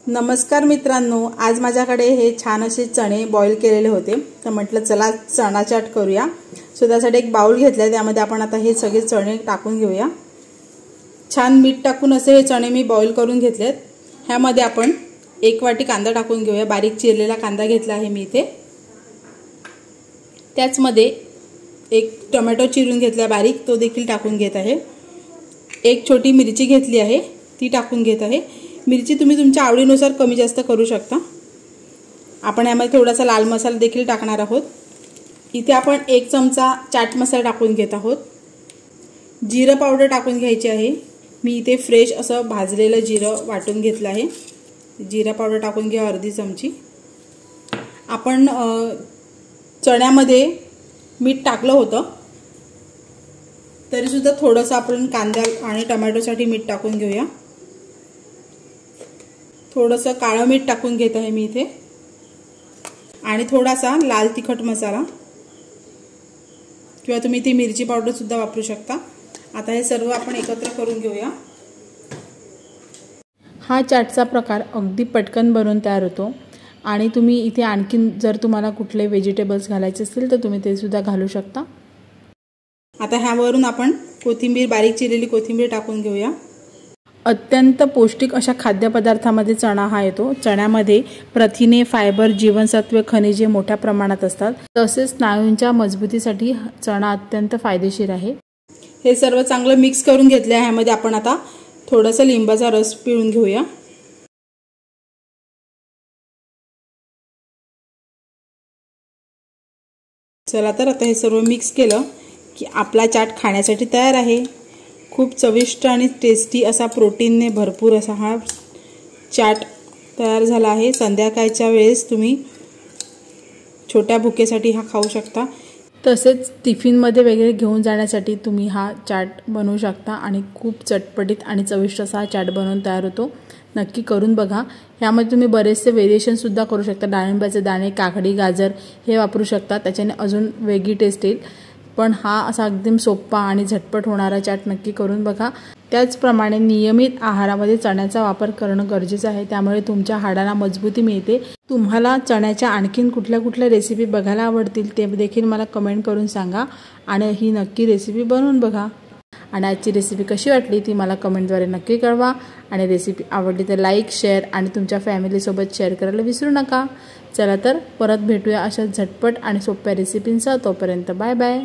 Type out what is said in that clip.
नमस्कार मित्रांनो, आज माझ्याकडे हे छान असे चणे बॉईल केलेले होते, तर म्हटलं चला चणा चाट करूया। सो त्यासाठी एक बाउल घेतलाय, त्यामध्ये आपण आता हे सगळे चणे टाकून घेऊया। छान मीठ टाकून असे हे चणे मी बॉईल करून घेतलेत। ह्यामध्ये आपण 1 वाटी कांदा टाकून घेऊया। बारीक चिरलेला कांदा घेतला आहे मी इथे। त्याचमध्ये एक टोमॅटो चिरून घेतला बारीक, तो देखील टाकून घेत आहे। एक छोटी मिरची घेतली आहे, ती टाकून घेत आहे। मिरची तुम्ही तुमच्या आवडीनुसार कमी जास्त करू शकता। आपण यामध्ये थोडासा लाल मसाला देखील टाकणार आहोत। इथे आपण 1 चमचा चाट मसाला टाकून घेत आहोत। जिरा पावडर टाकून घ्यायची आहे। मी इथे फ्रेश असं भाजलेलं जिरं वाटून घेतलं आहे। जिरा पावडर टाकून घ्या अर्धी चमची। आपण चण्यामध्ये मीठ टाकलं होतं, तरी सुद्धा थोडंसं आपण कांदा आणि टोमॅटोसाठी मीठ टाकून घेऊया। थोडंसं काळं मीठ टाकून घेत आहे मी इथे, आणि थोडासा लाल तिखट मसाला, किंवा तुम्ही इथे मिरची पावडर सुद्धा वापरू शकता। आता हे सर्व आपण एकत्र करून घेऊया। हा चाटचा प्रकार अगदी पटकन बनवून तयार होतो, आणि तुम्ही इथे आणखीन जर तुम्हाला कुठले व्हेजिटेबल्स घालायचे असतील तर तुम्ही ते सुद्धा घालू शकता। आता ह्यावरून आपण कोथिंबीर, बारीक चिरलेली कोथिंबीर टाकून घेऊया। अत्यंत पौष्टिक अशा खाद्यपदार्थामध्ये चणा हा येतो। चण्यामध्ये प्रथिने, फायबर, जीवनसत्वे, खनिजे मोठ्या प्रमाणात असतात। तसेच स्नायूंच्या मजबूतीसाठी चणा अत्यंत फायदेशीर आहे। हे सर्व चांगलं मिक्स करून घेतले आहे। ह्यामध्ये आपण आता थोडासा लिंबाचा रस पिळून घेऊया। चला तर आता हे सर्व मिक्स केलं की आपला चाट खाण्यासाठी तयार आहे। खूप चविष्ट आणि टेस्टी असा, प्रोटीनने भरपूर असा हा चाट तयार झाला आहे। संध्याकाळच्या वेळेस तुम्ही छोट्या भुकेसाठी हा खाऊ शकता। तसेच टिफिनमध्ये वगैरे घेऊन जाण्यासाठी तुम्ही हा चाट बनवू शकता, आणि खूप चटपटीत आणि चविष्ट असा हा चाट बनवून तयार होतो। नक्की करून बघा। यामध्ये तुम्ही बरेचसे व्हेरिएशन सुद्धा करू शकता। डाळिंबाचे दाणे, काकडी, गाजर हे वापरू शकता, त्याच्याने अजून वेगळी टेस्ट येईल। पण हा असा एकदम सोपा आणि झटपट होणारा चाट नक्की करून बघा। त्याचप्रमाणे नियमित आहारामध्ये चण्याचा वापर करणं गरजेचं आहे, त्यामुळे तुमच्या हाडांना मजबूती मिळते। तुम्हाला चण्याच्या आणखीन कुठल्या रेसिपी बघायला आवडतील ते देखील मला कमेंट करून सांगा, आणि ही नक्की रेसिपी बनवून बघा। आणि आजची रेसिपी कशी वाटली ती मला कमेंटद्वारे नक्की कळवा, आणि रेसिपी आवडली तर लाईक, शेअर आणि तुमच्या फॅमिलीसोबत शेअर करायला विसरू नका। चला तर परत भेटूया अशा झटपट आणि सोप्या रेसिपींसह। तोपर्यंत बाय बाय।